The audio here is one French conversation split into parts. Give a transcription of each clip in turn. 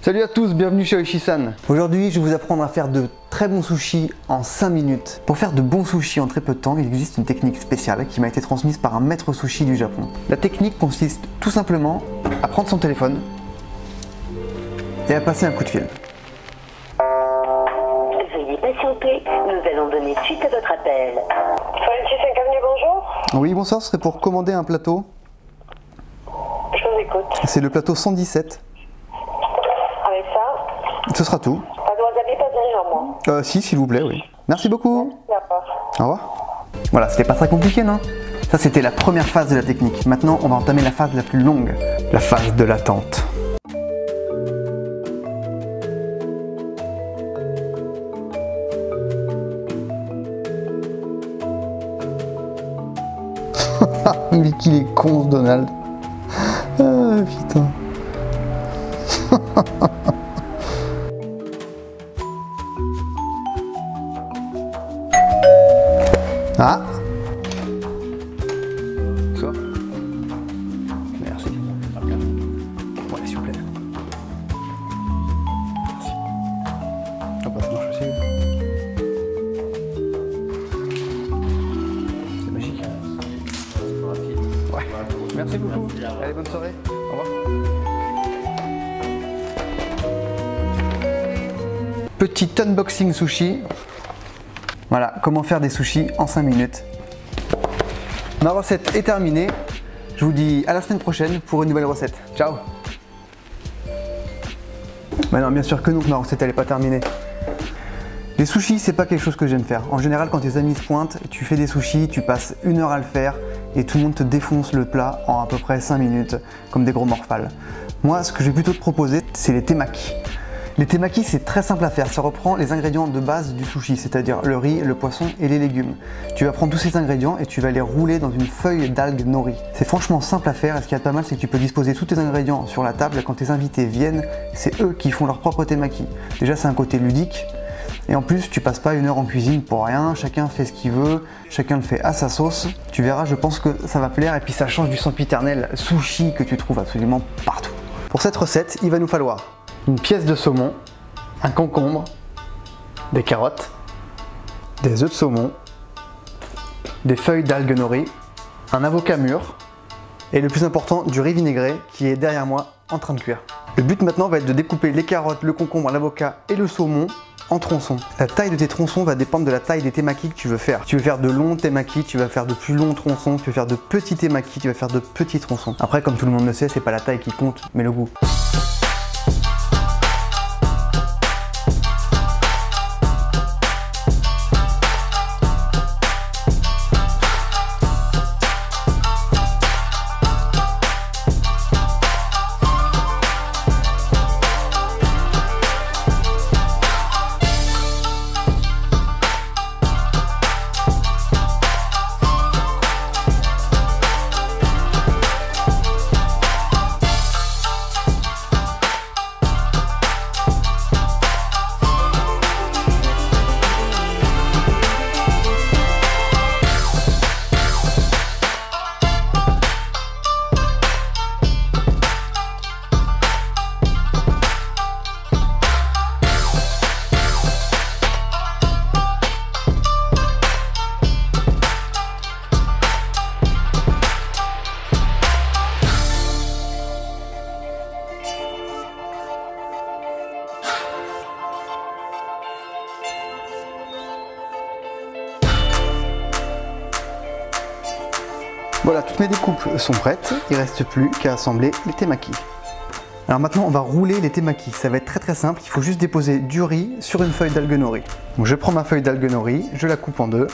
Salut à tous, bienvenue chez Oishi-san. Aujourd'hui, je vais vous apprendre à faire de très bons sushis en 5 minutes. Pour faire de bons sushis en très peu de temps, il existe une technique spéciale qui m'a été transmise par un maître sushi du Japon. La technique consiste tout simplement à prendre son téléphone et à passer un coup de fil. Veuillez patienter, nous allons donner suite à votre appel. Oishi-san, bonjour. Oui, bonsoir, ce serait pour commander un plateau. Je vous écoute. C'est le plateau 117. Avec ça, Ce sera tout. pas de WhatsApp, pas de dirigeant, moi. Si, s'il vous plaît, oui. Merci beaucoup. D'accord. Au revoir. Voilà, c'était pas très compliqué, non? Ça, c'était la première phase de la technique. Maintenant, on va entamer la phase la plus longue, la phase de l'attente. Mais qu'il est con, ce Donald. Ah, putain. Ah. Soit. Merci. Ouais, s'il vous plaît. Merci. Ah bah, ça marche aussi. C'est magique. Ouais. Merci beaucoup. Allez, bonne soirée. Au revoir. Petit unboxing sushi. Voilà, comment faire des sushis en 5 minutes. Ma recette est terminée. Je vous dis à la semaine prochaine pour une nouvelle recette. Ciao. Mais non, bien sûr que non, ma recette elle n'est pas terminée. Les sushis, c'est pas quelque chose que j'aime faire. En général, quand tes amis se pointent, tu fais des sushis, tu passes 1 heure à le faire et tout le monde te défonce le plat en à peu près 5 minutes, comme des gros morphales. Moi, ce que je vais plutôt te proposer, c'est les temaki. Les temaki, c'est très simple à faire, ça reprend les ingrédients de base du sushi, c'est-à-dire le riz, le poisson et les légumes. Tu vas prendre tous ces ingrédients et tu vas les rouler dans une feuille d'algues nori. C'est franchement simple à faire et ce qui est pas mal, c'est que tu peux disposer tous tes ingrédients sur la table et quand tes invités viennent, c'est eux qui font leur propre temaki. Déjà, c'est un côté ludique et en plus, tu passes pas 1 heure en cuisine pour rien, chacun fait ce qu'il veut, chacun le fait à sa sauce. Tu verras, je pense que ça va plaire et puis ça change du sempiternel sushi que tu trouves absolument partout. Pour cette recette, il va nous falloir une pièce de saumon, un concombre, des carottes, des œufs de saumon, des feuilles d'algues nori, un avocat mûr et le plus important, du riz vinaigré qui est derrière moi en train de cuire. Le but maintenant va être de découper les carottes, le concombre, l'avocat et le saumon en tronçons. La taille de tes tronçons va dépendre de la taille des temaki que tu veux faire. Tu veux faire de longs temaki, tu vas faire de plus longs tronçons, tu veux faire de petits temaki, tu vas faire de petits tronçons. Après, comme tout le monde le sait, c'est pas la taille qui compte, mais le goût. Voilà, toutes mes découpes sont prêtes, il ne reste plus qu'à assembler les temaki. Alors maintenant on va rouler les temaki, ça va être très simple, il faut juste déposer du riz sur une feuille d'algue nori. Donc je prends ma feuille d'algue nori, je la coupe en deux.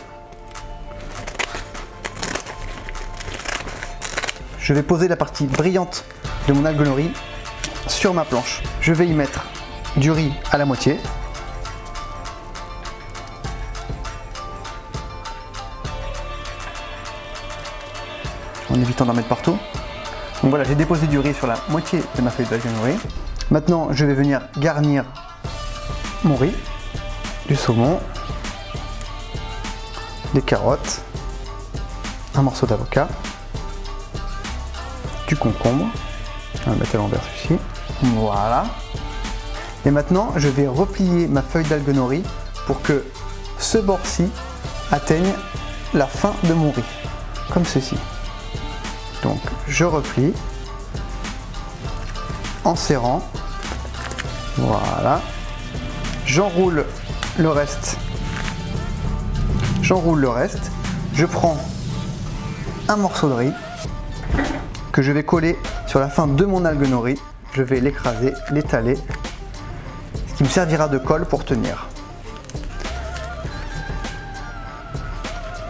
Je vais poser la partie brillante de mon algue nori sur ma planche. Je vais y mettre du riz à la moitié. En évitant d'en mettre partout. Donc voilà, j'ai déposé du riz sur la moitié de ma feuille d'algue nori. Maintenant, je vais venir garnir mon riz, du saumon, des carottes, un morceau d'avocat, du concombre, on va mettre à l'envers celui-ci, voilà, Et maintenant, je vais replier ma feuille d'algue nori pour que ce bord-ci atteigne la fin de mon riz, comme ceci. Donc je replie en serrant, voilà, j'enroule le reste, je prends un morceau de riz que je vais coller sur la fin de mon algue nori, je vais l'écraser, l'étaler, ce qui me servira de colle pour tenir.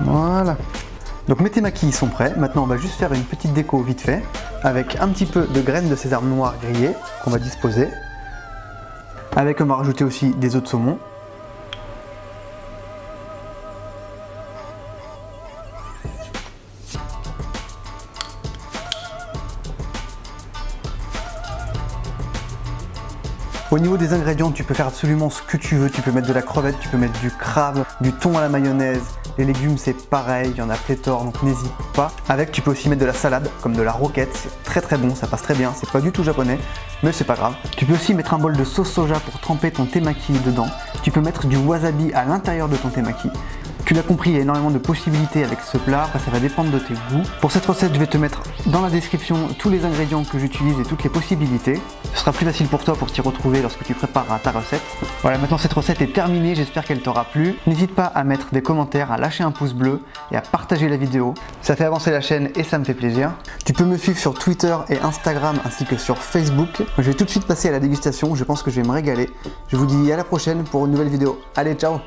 Voilà. Donc mes temaki sont prêts, maintenant on va juste faire une petite déco vite fait, avec un petit peu de graines de sésame noir grillées qu'on va disposer, avec on va rajouter aussi des œufs de saumon. Au niveau des ingrédients, tu peux faire absolument ce que tu veux, tu peux mettre de la crevette, tu peux mettre du crabe, du thon à la mayonnaise, les légumes c'est pareil, il y en a pléthore donc n'hésite pas. Avec tu peux aussi mettre de la salade comme de la roquette, c'est très très bon, ça passe très bien, c'est pas du tout japonais, mais c'est pas grave. Tu peux aussi mettre un bol de sauce soja pour tremper ton temaki dedans, tu peux mettre du wasabi à l'intérieur de ton temaki. Tu l'as compris, il y a énormément de possibilités avec ce plat, après ça va dépendre de tes goûts. Pour cette recette, je vais te mettre dans la description tous les ingrédients que j'utilise et toutes les possibilités. Ce sera plus facile pour toi pour t'y retrouver lorsque tu prépareras ta recette. Voilà, maintenant cette recette est terminée, j'espère qu'elle t'aura plu. N'hésite pas à mettre des commentaires, à lâcher un pouce bleu et à partager la vidéo. Ça fait avancer la chaîne et ça me fait plaisir. Tu peux me suivre sur Twitter et Instagram ainsi que sur Facebook. Je vais tout de suite passer à la dégustation, je pense que je vais me régaler. Je vous dis à la prochaine pour une nouvelle vidéo. Allez, ciao!